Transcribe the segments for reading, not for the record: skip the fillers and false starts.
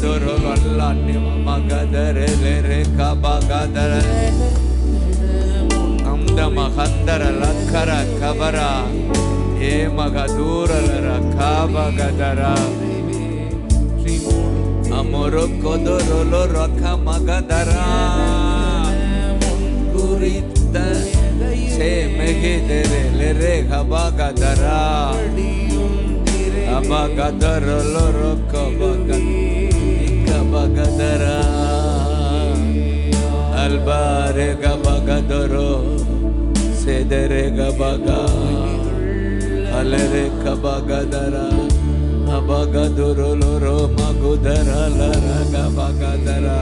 Magadoro Lallani Magadare Lere Kabagadare Amda Mahandara Lakara Kabara E Magadura Lara Kabagadara Amoro Kodoro Loraka Magadara Gurita Se Megidere Lere Kabagadara Abagadara loro kabagadara albare kabagadoro sedere kabaga alere kabagadara abagadoro loro magudara lara kabagadara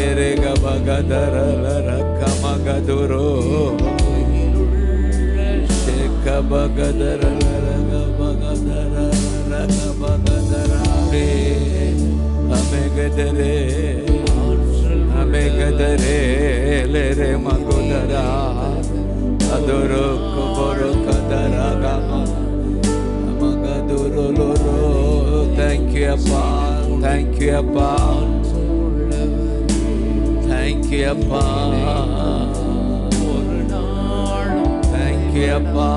ere kabagadara lara kamagadoro shekabagadara lara kabagadara kabagadara amegadare lere magudara adoro koboro kadara gama amagadoro loro. Thank you Appa, thank you Appa, thank you Appa, thank you Appa.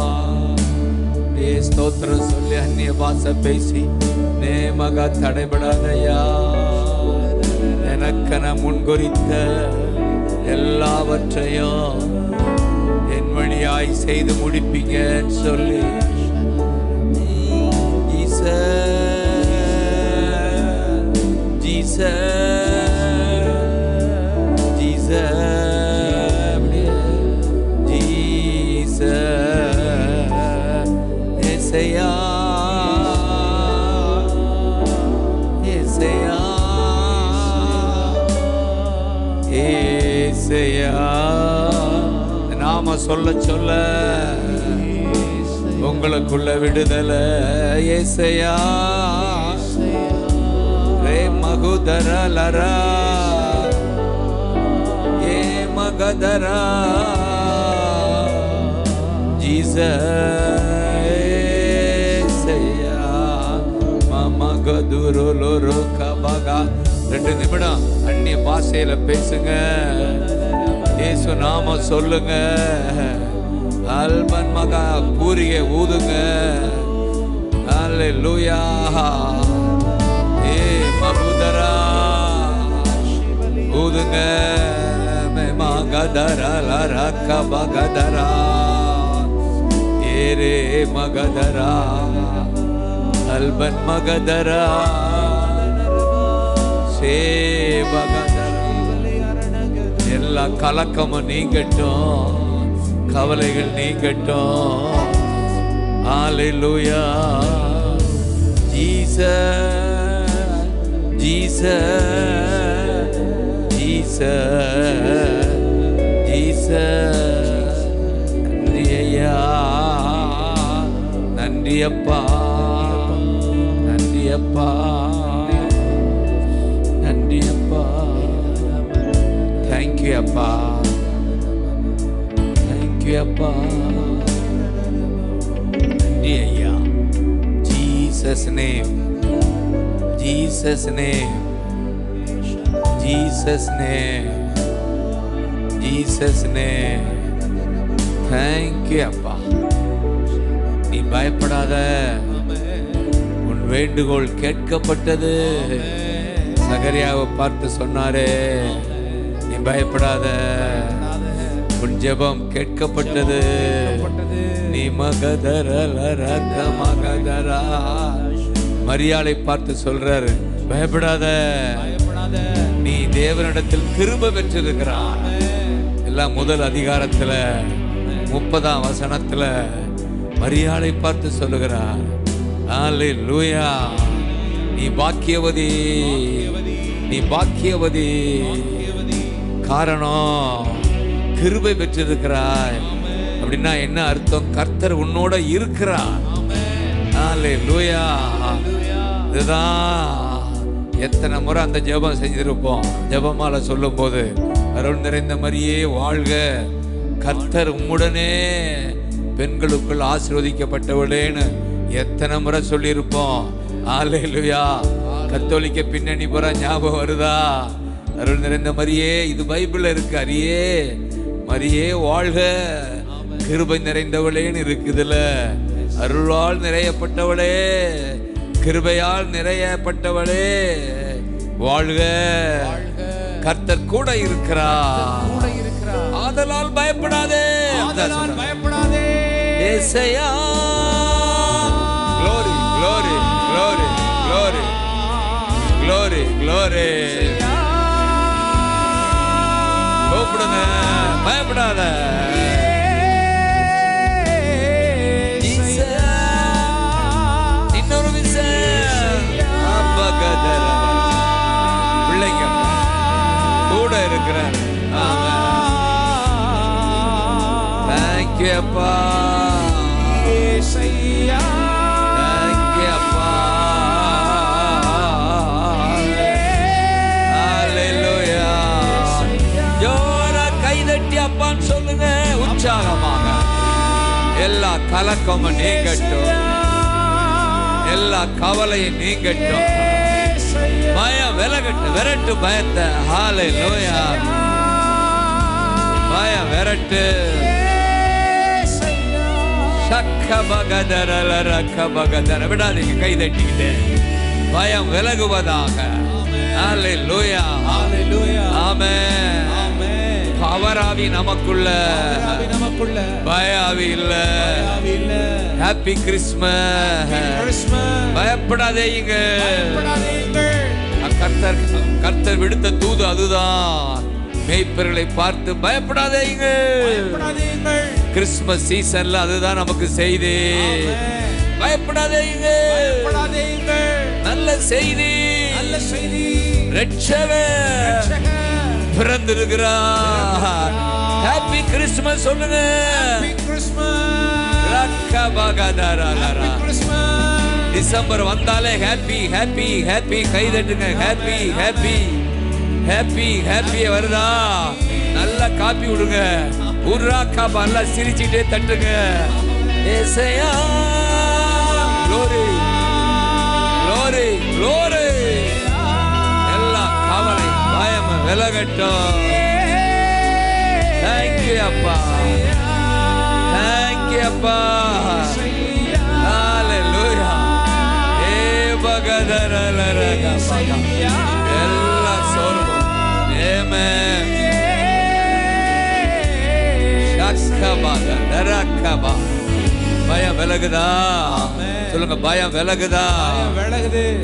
ಸ್ತೋತ್ರ சொல்லி அந்நிய பாஷை பேசி நேமக தடைபடாதையா எனக்கென முன்குறித்த எல்லாவற்றையும் என் வழியாய் செய்து முடிப்பீங்க சொல்லி நாம சொல்ல சொல்ல உங்களுக்குள்ள விடுதலை ஏசையா ரே மகுதர லரா ஏ மகதரா ஜீசஸையா மமகதுரு லோரு கபகா. 2 நிமிடம் அந்நிய பாஷையில பேசுங்க, இயேசு நாம சொல்லுங்க, அல்பன் மகா பூரியை ஊதுங்க. அல்லேலூயா. ஏ மகுதரா ஊதுங்க. மகதரா லரா கபகதரா ஏரே மகதரா அல்பன் மகதரா சே மகதரா. எல்லா கலக்கமும் நீங்கட்டும், கவலைகள் நீங்கட்டும். Hallelujah. Jesus Jesus Jesus Jesus. நன்றி ஐயா, நன்றி அப்பா, நன்றி அப்பா, நன்றி அப்பா. Thank you அப்பா, thank you அப்பா, நன்றி ஐயா. Jesus name, Jesus name, Jesus name, Jesus name. Thank you அப்பா. நீ பயப்படாத, உன் வேண்டுகோள் கேட்கப்பட்டது. சகரியாவை பார்த்து சொன்னாரே, நீ பயப்படாத, உன் ஜெபம் கேட்கப்பட்டது. நீ மகதரா. மரியாளை பார்த்து சொல்றாரு, பயப்படாத, நீ தேவனிடத்தில் கிருபை பெற்றிருக்கிறாய். எல்லாம் முதல் அதிகாரத்துல 30ஆம் வசனத்துல மரியாளை பார்த்து சொல்லுகிறார், அல்லேலூயா, நீ பாக்கியவதி, நீ பாக்கியவதி. காரணம் கிருபை பெற்றிருக்கிறாய். அப்படின்னா என்ன அர்த்தம்? கர்த்தர் உன்னோட இருக்கிறார். அல்லேலூயா. இதுதான் எத்தனை முறை அந்த ஜெபம் செஞ்சிருப்போம். ஜெபமால சொல்லும் போது, அருள் நிறைந்த மரியே வாழ்க, கர்த்தர் உம்முடனே பெண்களுக்குள் ஆசீர்வதிக்கப்பட்டவளேன்னு எத்தனை முறை சொல்லியிருப்போம். அல்லேலூயா. கத்தோலிக்க பின்னணி புற ஞாபகம் வருதா? அருள் நிறைந்த மரியே, இது பைபிள்ல இருக்கு. அரியே மரியே வாழ்க, கிருபை நிறைந்தவளேன்னு இருக்குதுல. அருளால் நிறையப்பட்டவளே, கிருபையால் நிறையப்பட்டவளே வாழ்க, கர்த்தர் கூட இருக்கிறார், ஆதலால் பயப்படாதே, பயப்படாதே. ஏசையா glory glory glory glory glory glory. கூப்பிடுங்க, பயப்படாத. இன்னொரு விஷயம், பிள்ளைங்க கூட இருக்கிறார். தேங்க்யூ அப்பா, தேங்க்யூ அப்பா. ஹல்லேலூயா. ஜோரா கைதட்டி அப்பான்னு சொல்லுங்க உற்சாகமாக. எல்லா கலக்கமும் நீங்கட்டும், எல்லா கவலையும் நீங்கட்டும், பயம் விலகட்டும், விரட்டு பயத்தை. ஹல்லேலூயா. பயம் விரட்டு. விடாதீங்க, கை தட்டிக்கிட்டு பயம் விலகுவதாக. ஹல்லேலூயா. ஆமென். பவராவி நமக்குள்ள, பயாவி இல்ல. Happy Christmas. பயப்படாதேங்க. கர்த்தர் விடுத்த தூது அதுதான். மேய்ப்பர்களை பார்த்து பயப்படாதேங்க. கிறிஸ்மஸ் சீசன்ல அதுதான் நமக்கு செய்தி. பயப்படாதேங்க. நல்ல செய்தி, நல்ல செய்தி. ரட்சகர் பிறந்திருக்கிறார். ஹாப்பி கிறிஸ்மஸ் சொல்லுங்க. டிசம்பர் வந்தாலே ஹாப்பி ஹாப்பி ஹாப்பி கை தட்டுங்க. ஹாப்பி ஹாப்பி ஹாப்பி ஹாப்பி வருதா? நல்லா காப்பி விடுங்க. உர்ரா காப்பா நல்லா சிரிச்சிட்டே தட்டுங்க. ஏசையா glory glory glory. எல்லா கவலை பயம் விலகட்டும். தேங்க்யூ அப்பா, தேங்க்யூ அப்பா. ஹல்லேலூயா. ஏ பகதரலரக எல்லா சோர்வும் ஆமென். பயம் விலகுதா? சொல்லுங்க, பயம் விலகுதா?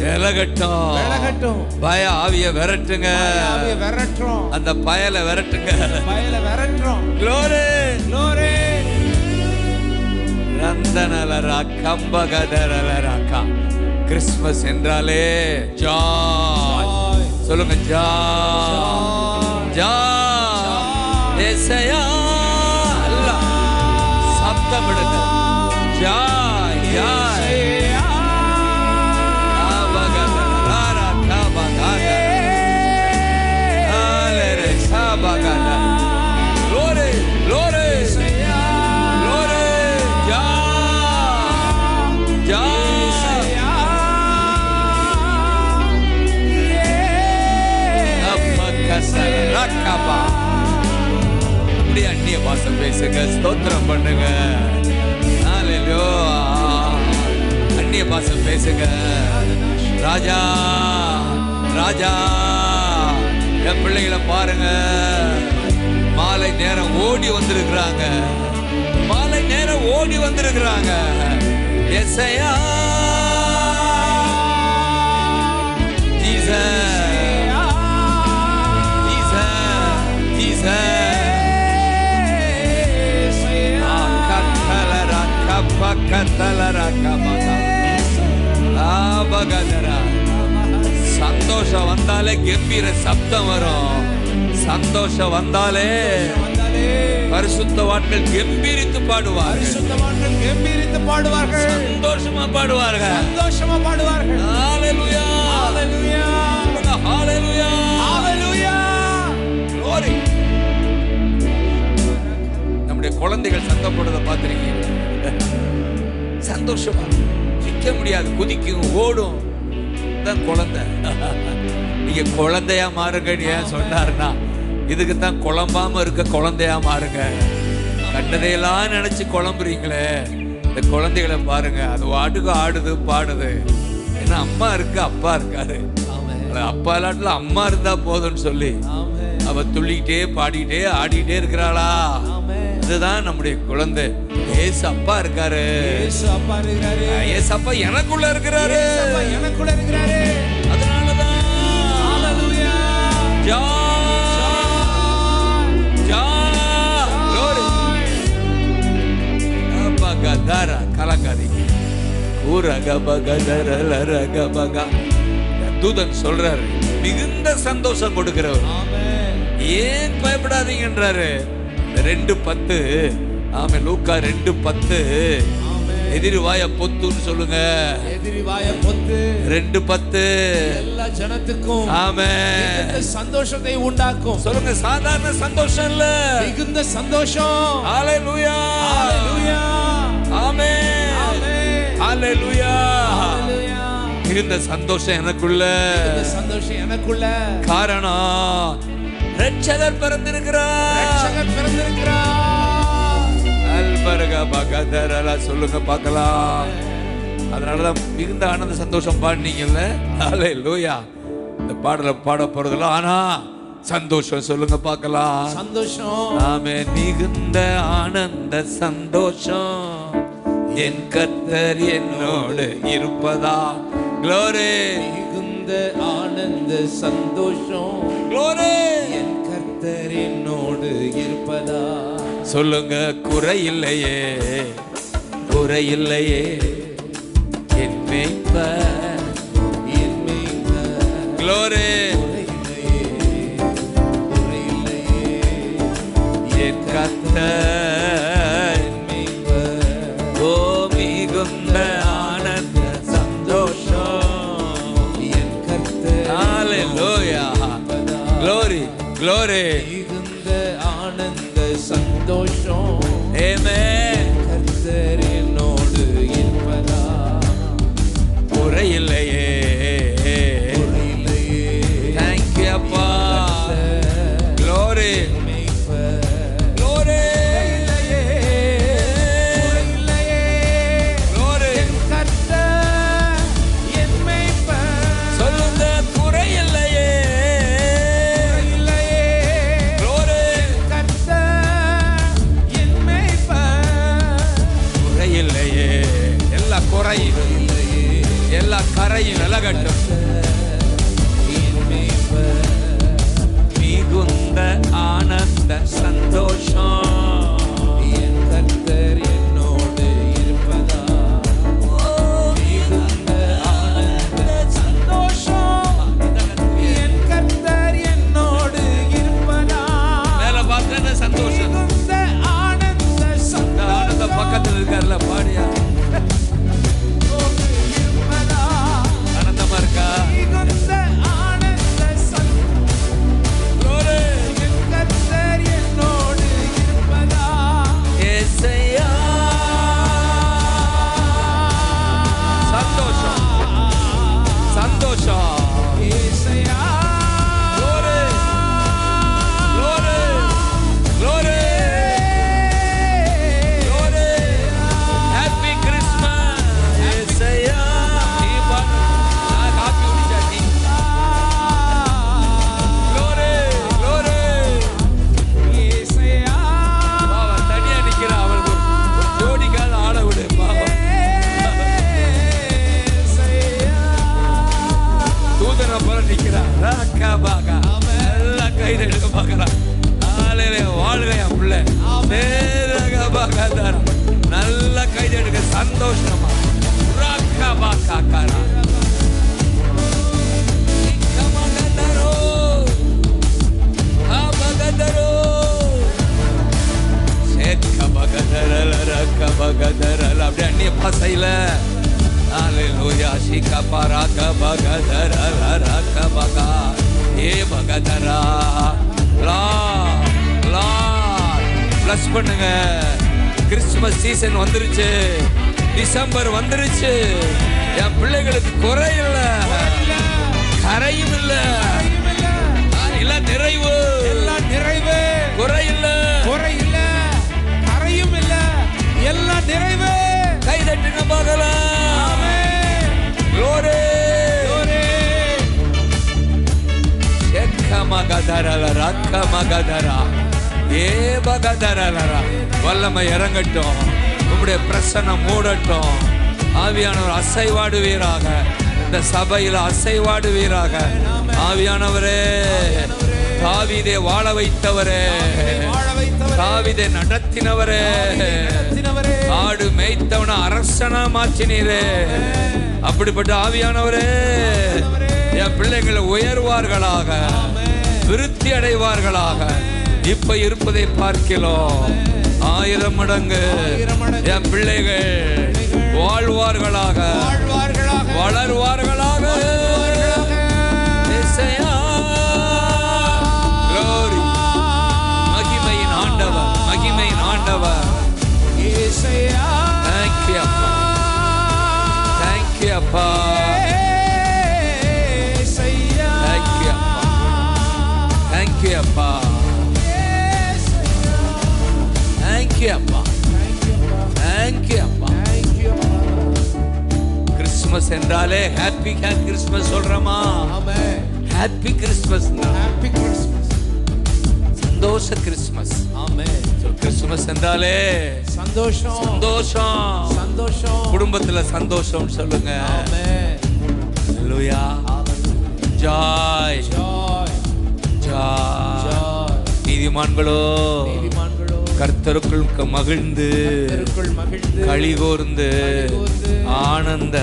விலகட்டும். பய ஆவிய விரட்டுங்க. அந்த பயல விரட்டுங்க. glory glory. ரந்தனலரா கம்பகதரலரா. கிறிஸ்மஸ் என்றாலே ஜாய். சொல்லுங்க, ஜாய் ஜாய். ஏசையா அல்லாஹ் சப்தம் விடுங்க. Joy joy. ஆபகதரலரா கபகத. ஹல்லேலூயா. சபகத. glory glory glory. Joy joy. அந்நிய பாசம் பேசுங்க, ஸ்தோத்திரம் பண்ணுங்க. அந்நிய பாசம் பேசுங்க. ராஜா ராஜா. என் பிள்ளைகளை பாருங்க, மாலை நேரம் ஓடி வந்திருக்கிறாங்க. மாலை நேரம் ஓடி வந்திருக்கிறாங்க. ஏசையா ஜீசஸ் சந்தோஷம் வந்தாலே கம்பீர சப்தம் வரும். சந்தோஷம் வந்தாலே பரிசுத்தவான்கள் கம்பீரித்து பாடுவார்கள். சந்தோஷமா பாடுவார்கள். ஹல்லேலூயா ஹல்லேலூயா ஹல்லேலூயா ஹல்லேலூயா. glory. நம்முடைய குழந்தைகள் சத்தம் போடுறத பார்த்திருக்கீங்க? சந்தோஷமா நிக்க முடியாது, குதிக்கும், ஓடும். தான் குழந்தை. நீங்க குழந்தையா மாறுங்க. ஏன் சொன்னாருன்னா இதுக்கு தான் குழம்பாம இருக்க குழந்தையா மாறுங்க. கண்டதையெல்லாம் நினைச்சு குழம்புறீங்களே, இந்த குழந்தைகளை பாருங்க, அது வாட்டுக்கு ஆடுது பாடுது. ஏன்னா அம்மா இருக்கு, அப்பா இருக்காரு. அப்பா இல்லாட்டில் அம்மா இருந்தா போதும்னு சொல்லி அவ துள்ளிக்கிட்டே பாடிக்கிட்டே ஆடிக்கிட்டே இருக்கிறாளா. இதுதான் நம்முடைய குழந்தை. ஏசு அப்பா இருக்காரு, ஏசு அப்பா எனக்குள்ள இருக்கிறாரு, எனக்குள்ள இருக்கிறாரு. அதனாலதான் கலங்காதீங்க. தூதன் சொல்றாரு, மிகுந்த சந்தோஷம் கொடுக்கிறவர், ஏன் பயப்படாதீங்கன்றாரு. 2:10 ஆமென். லூக்கா 2:10 எதிரிவாய பொத்துன்னு சொல்லுங்க. எதிரிவாய பொத்து 2:10 எல்லா ஜனத்துக்கும் ஆமென் சந்தோஷத்தை உண்டாக்கும். சொல்லுங்க, சாதாரண சந்தோஷம் இல்ல, மிகுந்த சந்தோஷம். ஹalleluya ஹalleluya ஆமென் ஹalleluya ஹalleluya. மிகுந்த சந்தோஷம் எனக்குள்ள, மிகுந்த சந்தோஷம் எனக்குள்ள. காரணம் ரட்சகர் பிறந்திருக்கிறார், ரட்சகர் பிறந்திருக்கிறார். சொல்லுங்க பார்க்கலாம். அதனாலதான் மிகுந்த ஆனந்த சந்தோஷம் பாடினீங்கல்ல. ஹalleluya. இந்த பாடல பாட போறதுல ஆனா சந்தோஷம் சொல்லுங்க பார்க்கலாம். சந்தோஷம் ஆமென். மிகுந்த ஆனந்த சந்தோஷம் என் கர்த்தர் என்னோடு இருப்பதா. க்ளோரி. மிகுந்த ஆனந்த சந்தோஷம் க்ளோரி. என் கர்த்தர் என்னோடு இருப்பதா. சொல்லுங்க, குறையில்லையே குறையில்லையே என் மேய்ப்பர், என் மேய்ப்பர். க்ளோரி. குறையில்லையே என் கர்த்தர் என் மேய்ப்பர். ஓ மிகுந்த ஆனந்த சந்தோஷம் என் கர்த்தர் ஹalleluya. Glory glory. மிகுந்த ஆனந்த சந்தோஷம் ஆமென். கர்த்தர் என்னோடு இருப்பதா. குறையில்லையே. குறையில்லையே Thank you அப்பா. க்ளோரி மேய்ப்பர். Glory glory. கர்த்தர் என் மேய்ப்பர். சொல்லுங்க, குறையில்லையே. க்ளோரி. கர்த்தர் என் மேய்ப்பர். குறையில்லையே. எல்லா குறையும் எல்லா கரையும் விலகட்டும். என் மேய்ப்பர். மிகுந்த ஆனந்த சந்தோஷம் என் கர்த்தர் என்னோடு இருப்பதா. மிகுந்த ஆனந்த சந்தோஷம் என் கர்த்தர் என்னோடு இருப்பதா. மேல பார்த்தேன்னு சந்தோஷம். மிகுந்த ஆனந்த இந்த ஆனந்த சந்தோஷம் பக்கத்தில் இருக்கார்ல, பாடியா இருப்பதா. ஆனந்தமா இருக்கா. மிகுந்த ஆனந்த சந்தோஷம் க்ளோரி. என் கர்த்தர் என்னோடு இருப்பதா. ஏசையா. சந்தோஷம் சந்தோஷம். ஏசையா. Glory glory glory glory. Happy Christmas ஏசையா. நீ பாடு, நான் காப்பி குடிச்சா நீ. Glory glory. ஏசையா. பாவா தனியா நிக்கிறா, அவளுக்கு ஒரு ஜோடிக்காத ஆட விடு பாவா. ஏசையா. தூதனை போல நிக்கிறா. ராக்கா பாகா. எல்லாம் கைது எடுக்க பார்க்கலாம். ஆலையில வாழ்க என் பிள்ளை. நேரக பாகாதாரா. நல்லா கைது எடுக்க சந்தோஷமா. ராக்கா பாக்கா காரா. கமகதரோ ஆபகதரோ சேக்க பகதரல ரக்க பகதரல. அப்படியே அந்நிய பாசையில ஹalleluya. ஷிகா பராக பகதரல ரக்க பகா. ஏ பகதரா லா லா. ப்ளஸ் பண்ணுங்க. கிறிஸ்துமஸ் சீசன் வந்துருச்சு, டிசம்பர் வந்துருச்சு. என் பிள்ளைகளுக்கு குறை இல்லை. கரையும் இல்ல, கரையும் இல்ல. எல்லாம் நிறைவு, எல்லாம் நிறைவு. குறை இல்ல, குறை இல்ல, கரையும் இல்ல, எல்லாம் நிறைவு. கை தட்டுங்க பார்க்கலாம். ஆமென். Glory. glory. எக்கமகதரல ரக்கமகதரா ஏபகதரலரா. வல்லமை இறங்கட்டும், உம்முடைய பிரசன்னம் மூடட்டும். ஆவியானவர் அசைவாடுவீராக, இந்த சபையில் அசைவாடுவீராக. ஆவியானவரே, தாவீதை வாழ வைத்தவரே, வாழ வைத்தவரே, தாவீதை நடத்தினவரே, நடத்தினவரே, ஆடு மேய்த்தவன அரசனா மாற்றினீரே. அப்படிப்பட்ட ஆவியானவரே, என் பிள்ளைகளை உயர்வார்களாக, விருத்தி அடைவார்களாக. இப்ப இருப்பதை பார்க்கிறோம் 1000 மடங்கு என் பிள்ளைகள் வாழ்வார்களாக, வாழ்வார்களாக, வளர்வார்களாக. இயேசையா. Glory. மகிமையின் ஆண்டவர், மகிமையின் ஆண்டவர். இயேசையா. Thank you அப்பா, thank you அப்பா, இயேசையா. thank you அப்பா, thank you அப்பா, thank you அப்பா, thank you அப்பா. Thank you. கிறிஸ்துமஸ் என்றாலே ஹாப்பி கிறிஸ்துமஸ் சொல்றோமா? Amen. Happy Christmas, Happy Christmas. சந்தோஷ கிறிஸ்துமஸ். Amen. கிறிஸ்துமஸ் என்றாலே சந்தோஷம், சந்தோஷம், சந்தோஷம். குடும்பத்துல சந்தோஷம் சொல்லுங்க. Amen. ஹalleluya. Joy Joy, joy. joy. நீதிமான்களோ நீதிமான்களோ கர்த்தருக்குள் மகிழ்ந்து கர்த்தருக்குள் மகிழ்ந்து களிகூர்ந்து களிகூர்ந்து ஆனந்த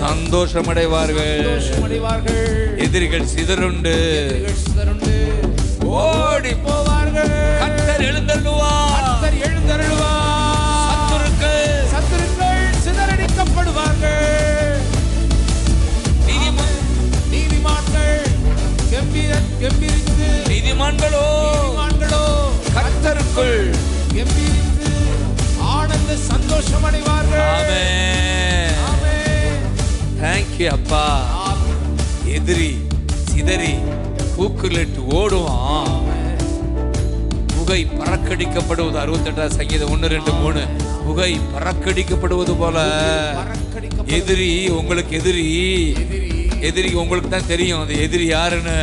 சந்தோஷமடைவார்கள். சந்தோஷமடைவார்கள். எதிரிகள் சிதறுண்டு எதிரிகள் சிதறுண்டு ஓடி போவார்கள். கர்த்தர் எழுந்தருளுவார். கர்த்தர் எழுந்தருளுவார். சத்துருக்கள் சிதறடிக்கப்படுவார்கள். நீதிமான்கள் கெம்பீரித்து நீதிமான்களோ கர்த்தருக்குள் கெம்பீரித்து ஆனந்த சந்தோஷம் அடைவார்கள். ஆமென். ஆமென். Thank you அப்பா. எதிரி சிதறி கூக்குலிட்டு ஓடுவான். புகை பறக்கடிக்கப்படுவது 68 சங்கீதம் 1, 2, 3. புகை பறக்கடிக்கப்படுவது போல எதிரி உங்களுக்கு எதிரி உங்களுக்கு தான் தெரியும் அது எதிரி யாருன்னு.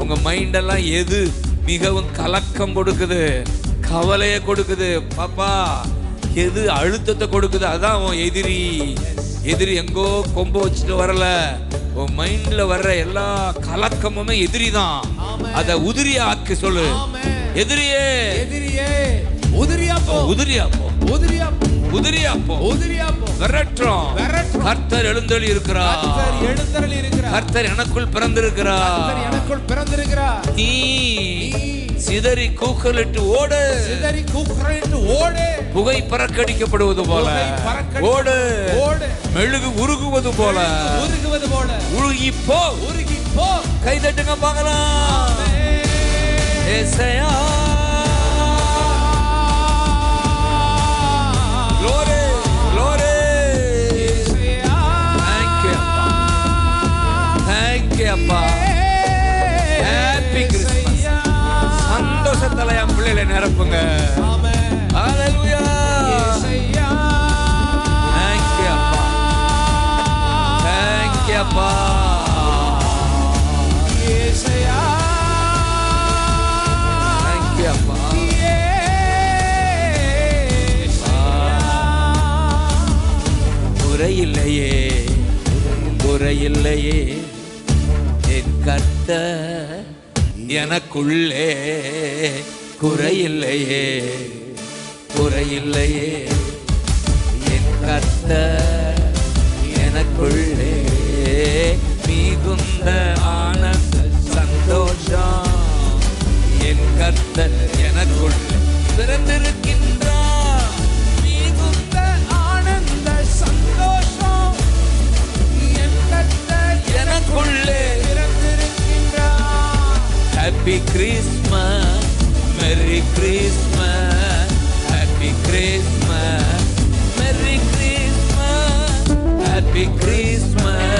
உங்க மைண்டெல்லாம் எது மிகவும் கலக்கம் கொடுக்குது, கவலையை கொடுக்குது பாப்பா, எது அழுத்தத்தை கொடுக்குது, அதான் உன் எதிரி. எதிரி எங்கோ கொம்பு வச்சுட்டு வரல, உன் மைண்ட்ல வர்ற எல்லா கலக்கமுமே எதிரி தான். அத உதிரியா ஆக்கி சொல்லு. எதிரியே உதிரியா போ, விரட்டுறோம். கர்த்தர் எழுந்தருளி இருக்கிறார். கர்த்தர் எனக்குள் பிறந்திருக்கிறார். நீ சிதறி கூக்குலிட்டு ஓடு. புகை பறக்கடிக்கப்படுவது போல ஓடு. மெழுகு உருகுவது போல உருகி போ. கை தட்டுங்க பார்க்கலாம். ஏசாயா. Glory, glory. Thank you அப்பா, thank you அப்பா. Happy Christmas. சந்தோஷத்துல என் பிள்ளைகளை நிரப்புங்க. Hallelujah. Thank you அப்பா, thank you அப்பா. Thank you அப்பா. குறையில்லையே என் கர்த்தர் எனக்குள்ளே. குறையில்லையே என் கர்த்தர் எனக்குள்ளே. மிகுந்த ஆனந்த சந்தோஷம் என் கர்த்தர் எனக்குள்ளே பிறந்திருக்கின்றார். மிகுந்த ஆனந்த சந்தோஷம் என் கர்த்தர் எனக்குள்ளே பிறந்திருக்கின்றார். Happy Christmas, merry Christmas, happy Christmas, merry Christmas, happy Christmas.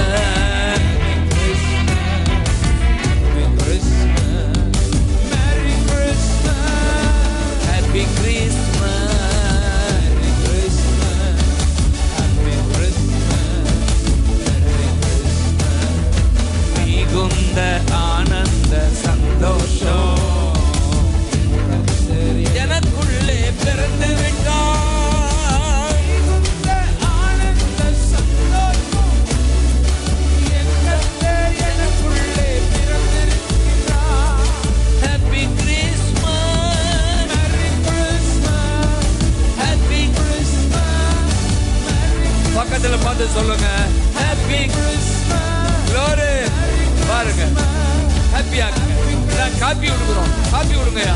காப்பி விடுகிறோம், காப்பி விடுங்கய்யா,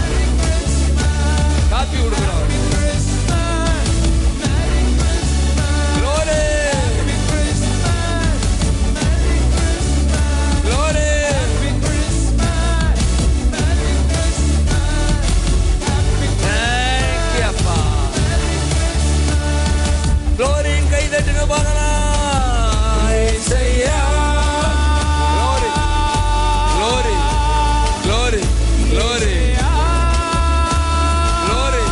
காப்பி விடுகிறோம். Glory. Glory. Thank you, அப்பா. Glory ன் கை தட்டுங்க பார்க்கலாம். இயேசையா. Glory. Glory. Glory. Glory. Glory.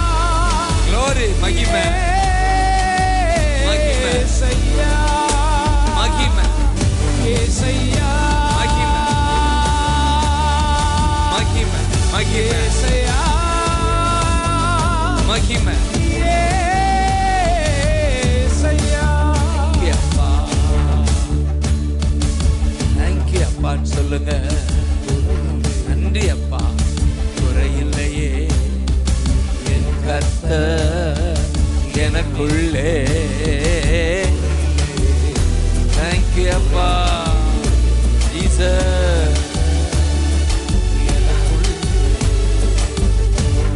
Glory. மகிமை. மகிமை. மகிமை. மகிமை. மகிமை. மகிமை. Thank you, அப்பா. சொல்லுங்க. நன்றி அப்பா. குறையில்லையே என் கர்த்தர் எனக்குள்ளே. Thank you, அப்பா. Jesus.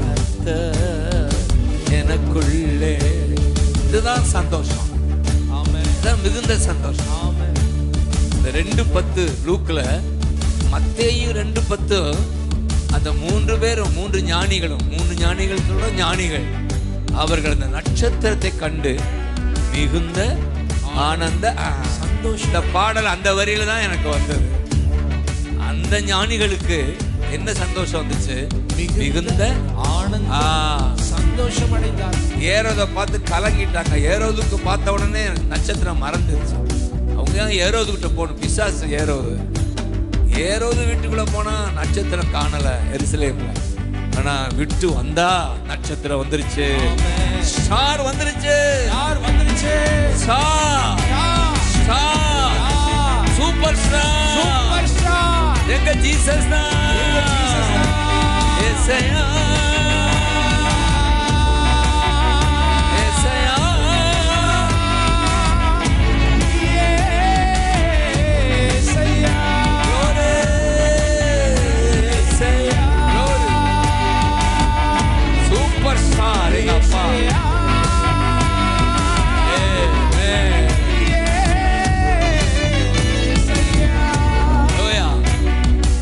கர்த்தர் எனக்குள்ளே. இதுதான் சந்தோஷம். இதுதான் மிகுந்த சந்தோஷம். இந்த 2:10 லூக்ல, மத்தேயு 2:10 அந்த 3 பேரும் 3 ஞானிகளும் 3 ஞானிகள் சொல்ற ஞானிகள் அவர்கள் அந்த நட்சத்திரத்தை கண்டு மிகுந்த ஆனந்த சந்தோஷம். இந்த பாடல் அந்த வரியில தான் எனக்கு வந்தது. அந்த ஞானிகளுக்கு என்ன சந்தோஷம் வந்துச்சு? மிகுந்த ஆனந்த சந்தோஷம் அடைந்தார். ஏரோதை பார்த்து கலங்கிட்டாங்க. ஏரோதுக்கு பார்த்த உடனே நட்சத்திரம் மறந்துருச்சு. அவங்க ஏரோதுகிட்ட போகணும். பிசாசு ஏரோது வீட்டுக்குள்ள போனா நட்சத்திரம் காணல எருசலேம்ல. ஆனா விட்டு வந்தா நட்சத்திரம் வந்துருச்சு. ஸ்டார் வந்துருச்சு. Super star. எங்க ஜீசஸ் தான். ஏசையா.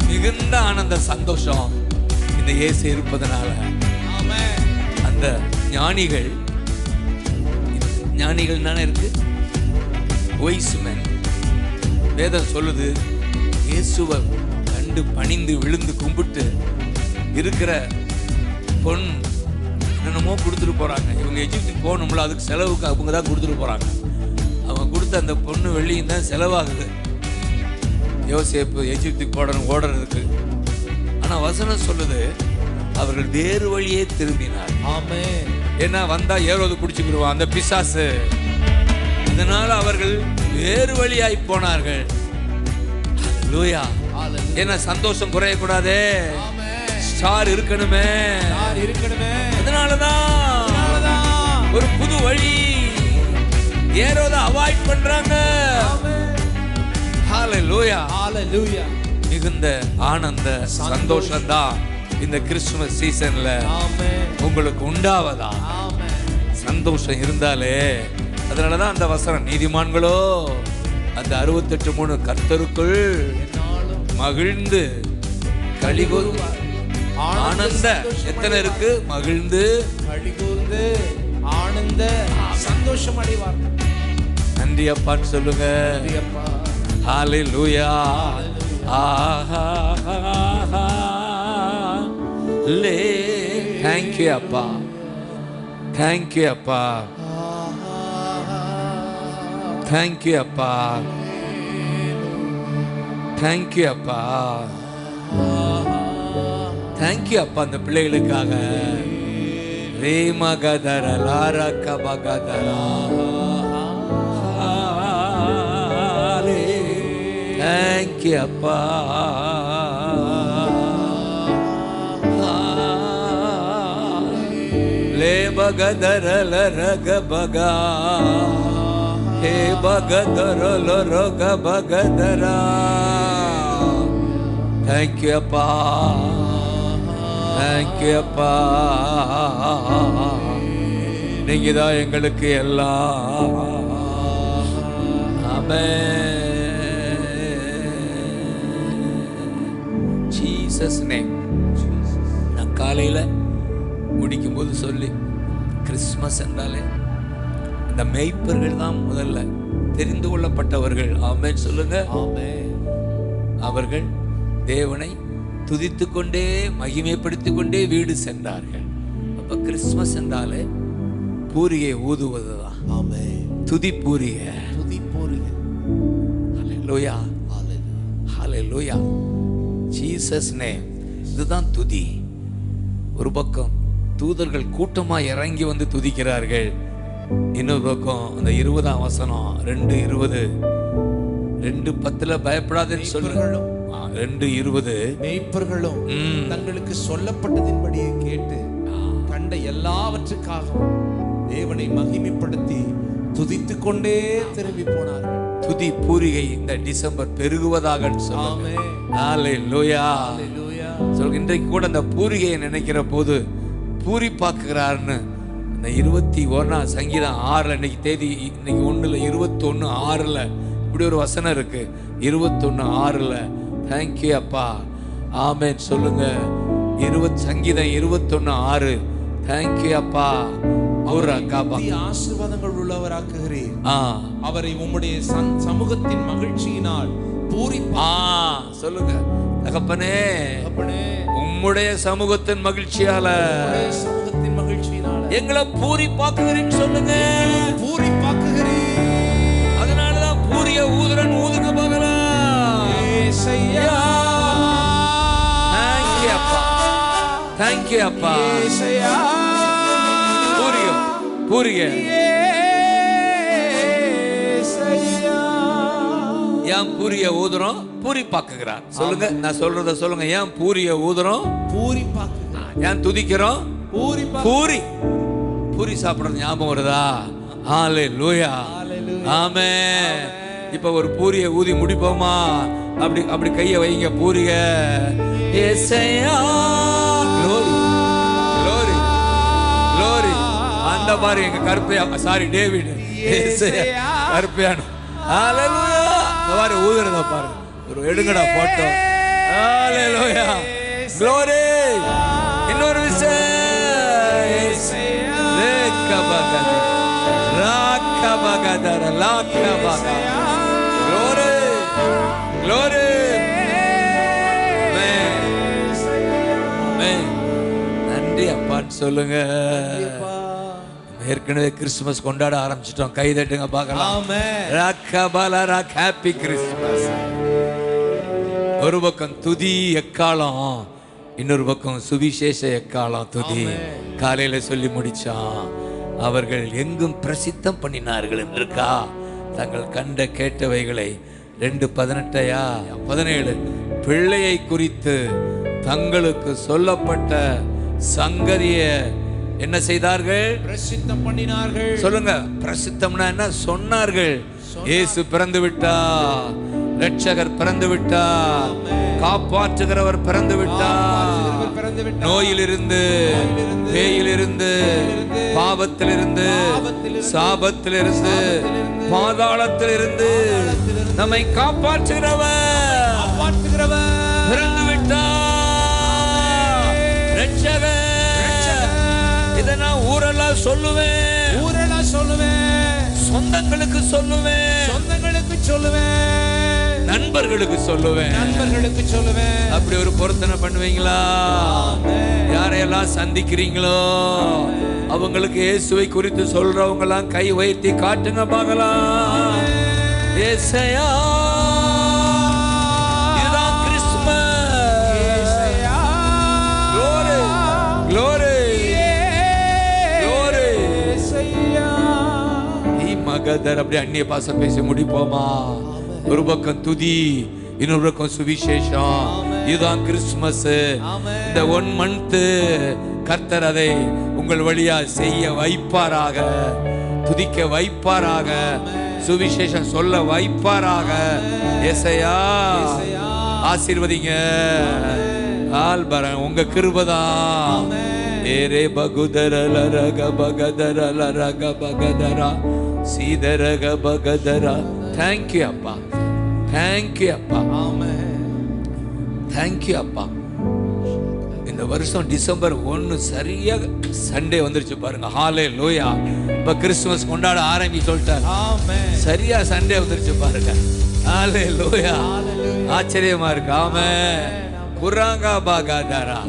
மிகுந்த ஆனந்த சந்தோஷம் இந்த இயேசு இருப்பதனால. அந்த ஞானிகள் தானே இருக்கு. Wise man. வேதம் சொல்லுது இயேசுவை கண்டு பணிந்து விழுந்து கும்பிட்டு இருக்கிற பொன் என்னென்னமோ கொடுத்துட்டு போறாங்க. இவங்க எஜிப்துக்கு போகணும்ல, அதுக்கு செலவுக்கு அவங்க தான் கொடுத்துட்டு போறாங்க. அவங்க கொடுத்த அந்த பொண்ணு வெள்ளியும் தான் செலவாகுது. யோசேப்பு எஜிப்துக்கு ஓடுறதுக்கு. ஆனா வசனம் சொல்லுது அவர்கள் வேறு வழியே திரும்பினார். ஏன்னா வந்தா ஏரோது குடிச்சுக்கிடுவான் அந்த பிசாசு. அதனால அவர்கள் வேறு வழியாய் போனார்கள். ஹல்லேலூயா. ஏன்னா சந்தோஷம் குறையக்கூடாதே. ஸ்டார் இருக்கணுமே. அதனாலதான் ஒரு புது வழி. ஏரோத அவாய்ட் பண்றாங்க. ஹல்லேலூயா. மிகுந்த ஆனந்த சந்தோஷம் தான் இந்த கிறிஸ்துமஸ் சீசன்ல உங்களுக்கு உண்டாவதா. சந்தோஷம் இருந்தாலே. அதனாலதான் அந்த வசனம், நீதிமான்களோ அந்த 68:3 கர்த்தருக்குள் மகிழ்ந்து களிகூர்வார். ஆனந்த எத்தனை இருக்கு? மகிழ்ந்து களிகூர்ந்து ஆனந்த சந்தோஷம் அடைவார். நன்றி அப்பான்னு சொல்லுங்க. ஹல்லேலூயா. Thank you அப்பா. Thank you அப்பா. Thank you அப்பா. Thank you அப்பா. Thank you அப்பா அந்த பிள்ளைகளுக்காக. ரேமகதர லாரகபகதரா. Thank you அப்பா. லே பகதர லரகபகா. ஹே பகதர லரகபகதரா. Thank you அப்பா. தேங்க்யூ அப்பா, நீங்க தான் எங்களுக்கு எல்லாம். ஆமென். Jesus name. நான் காலையில முடிக்கும் போது சொல்லி, கிறிஸ்மஸ் என்றாலே இந்த மேய்ப்பர்கள் தான் முதல்ல தெரிந்து கொள்ளப்பட்டவர்கள். ஆமென் சொல்லுங்க. அவர்கள் தேவனை துதித்து கொண்டே மகிமைப்படுத்திக் கொண்டே வீடு சென்றார்கள். அப்ப கிறிஸ்மஸ் என்றாலே பூரியை ஊதுவதுதான். துதி பூரிகை. ஹல்லேலூயா, ஹல்லேலூயா. Jesus name. இதுதான் துதி. ஒரு பக்கம் தூதர்கள் கூட்டமா இறங்கி வந்து துதிக்கிறார்கள். இன்னொரு பக்கம் அந்த 20ஆம் வசனம் 2:20 2:10 பயப்படாதேன்னு சொல்லுங்க. 2:20 மேய்ப்பர்களும் தங்களுக்கு சொல்லப்பட்டதின்படியே கேட்டு கண்ட எல்லாவற்றுக்காகவும் தேவனை மகிமைப்படுத்தி துதித்துக் கொண்டே திரும்பி போனார்கள். துதி பூரிகை இந்த டிசம்பர் பெருகுவதாக சொல்லுங்க. ஹல்லேலூயா, சொல்லுங்க. இன்றைக்கு கூட அந்த பூரிகையை நினைக்கிற போது பூரி பார்க்கிறார்னு இந்த 21ஆம் சங்கீதம் 6 இன்னைக்கு தேதி, இன்னைக்கு 1 21:6 இப்படி ஒரு வசனம் இருக்கு. 21:6 தேங்க்யூ அப்பா. ஆமென் சொல்லுங்க. சங்கீதம் 21:6 தேங்க்யூ அப்பா. ஆசீர்வாதங்கள் உள்ளவராக்குகிறீர். அவரை உம்முடைய சமூகத்தின் மகிழ்ச்சியினால் சொல்லுங்க. தகப்பனே, உம்முடைய சமூகத்தின் மகிழ்ச்சியால எங்களை பூரி பாக்குகிறீன்னு சொல்லுங்க. பூரி பாக்குகிறீர். அதனாலதான் பூரிய ஊதுறன் ஊதுங்க பார்க்கலாம். தேங்க்யூ அப்பா, தேங்க்யூ அப்பா. பூரிய ஏன் பூரிய ஊதுறோம்? பூரி பாக்குகிறார். சொல்லுங்க, நான் சொல்றத சொல்லுங்க. ஏன் பூரிய ஊதுறோம்? பூரி பாக்குகிறார். ஏன் துதிக்கிறோம்? பூரி பூரி சாப்பிடுறது ஞாபகம் வருதா? ஹல்லேலூயா, ஆமென். இப்ப ஒரு பூரிய ஊதி முடிப்போமா? அப்படி அப்படி கையை வைங்க. பூரிய ஏசையா. Glory glory glory. அந்த மாதிரி எங்க கருப்பையா, சாரி டேவிட், கருப்பையானு. ஹல்லேலூயா. இந்த மாதிரி ஊதுறத பாருங்க. ஒரு எடுங்கடா போட்டோ. ஹல்லேலூயா, க்ளோரி. இன்னொரு விஷயம், நன்றி அப்பான்னு சொல்லுங்க. ஏற்கனவே கிறிஸ்துமஸ் கொண்டாட ஆரம்பிச்சிட்டோம். கை தட்டுங்க பார்க்கலாம். Happy Christmas. ஒரு பக்கம் துதி எக்காலம், இன்னொரு பக்கம் சுவிசேஷ எக்காலம் துதி. காலையில சொல்லி முடிச்சான். அவர்கள் எங்கும் பிரசித்தம் பண்ணினார்கள் என்றிருக்கா. தங்கள் கண்ட கேட்டவைகளை 2:18-17 பிள்ளையை குறித்து தங்களுக்கு சொல்லப்பட்ட சங்கதியை என்ன செய்தார்கள்? பிரசித்தம் பண்ணினார்கள். சொல்லுங்க. பிரசித்தம்னா என்ன? சொன்னார்கள். இயேசு பிறந்து விட்டார், இரட்சகர் பிறந்து விட்டார், காப்பாற்றுகிறவர் பிறந்து விட்டார். நோயிலிருந்து, பேயிலிருந்து, பாவத்திலிருந்து, சாபத்திலிருந்து, பாதாளத்திலிருந்து நம்மை காப்பாற்றுகிறவர் பிறந்து விட்டார். இரட்சகர். இதை நான் ஊரெல்லாம் சொல்லுவேன். சொந்தங்களுக்கு சொல்லுவேன், நண்பர்களுக்கு சொல்லுவேன். அப்படி ஒரு பொருத்தனை பண்ணுவீங்களா? யாரையெல்லாம் சந்திக்கிறீங்களோ அவங்களுக்கு இயேசுவை குறித்து சொல்றவங்க எல்லாம் கை உயர்த்தி காட்டுங்க பார்க்கலாம். ஏசையா, இதுதான் கிறிஸ்துமஸ். Glory glory glory. மகதர். அப்படி அந்நிய பாசம் பேசி முடிப்போமா? ஒரு பக்கம் துதி, இன்னொரு பக்கம் சுவிசேஷம். இதுதான் கிறிஸ்துமஸ். இந்த 1 month கர்த்தர் அதை உங்கள் வழியா செய்ய வைப்பாராக, துதிக்க வைப்பாராக, சுவிசேஷம் சொல்ல வைப்பாராக. ஏசையா, ஆசீர்வதிங்க. ஆல் பர உங்க கிருபதான். ஏரே பகுதர லரக பகதர லரக பகதரா சீதரக பகதரா. தேங்க்யூ அப்பா, தேங்க்யூ அப்பா, தேங்க்யூ அப்பா. இந்த வருஷம் டிசம்பர் 1 சரியா சண்டே வந்துருச்சு பாருங்க. ஹalleluya. இப்ப கிறிஸ்துமஸ் கொண்டாட ஆரம்பி சொல்லிட்டார். சரியா சண்டே வந்துருச்சு பாருங்க. ஹalleluya. ஆச்சரியமா இருக்கு. ஆமென். குராங்கா பாகாதாரா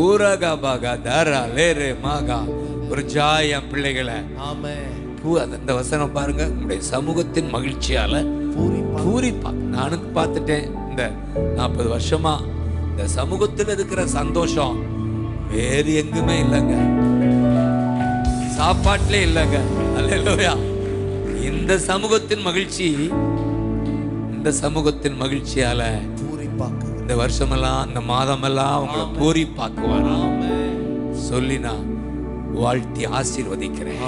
ஊரகா பாகாதாரா லேரே மாகா ஒரு ஜாயம் பிள்ளைகளை. அந்த வசனம் பாருங்க. உங்களுடைய சமூகத்தின் மகிழ்ச்சியால பூரிப்பா. நானும் பார்த்துட்டேன் இந்த 40 வருஷமா. இந்த சமூகத்தில் இருக்கிற சந்தோஷம் வேறு எங்குமே இல்லைங்க, சாப்பாட்டிலே இல்லைங்க. அல்லேலூயா. இந்த சமூகத்தின் மகிழ்ச்சி, இந்த சமூகத்தின் மகிழ்ச்சியால இந்த வருஷமெல்லாம் இந்த மாதமெல்லாம் உங்களை பூரிப்பாக்குவார் சொல்லி நான் வாழ்த்தி ஆசீர்வதிக்கிறேன்.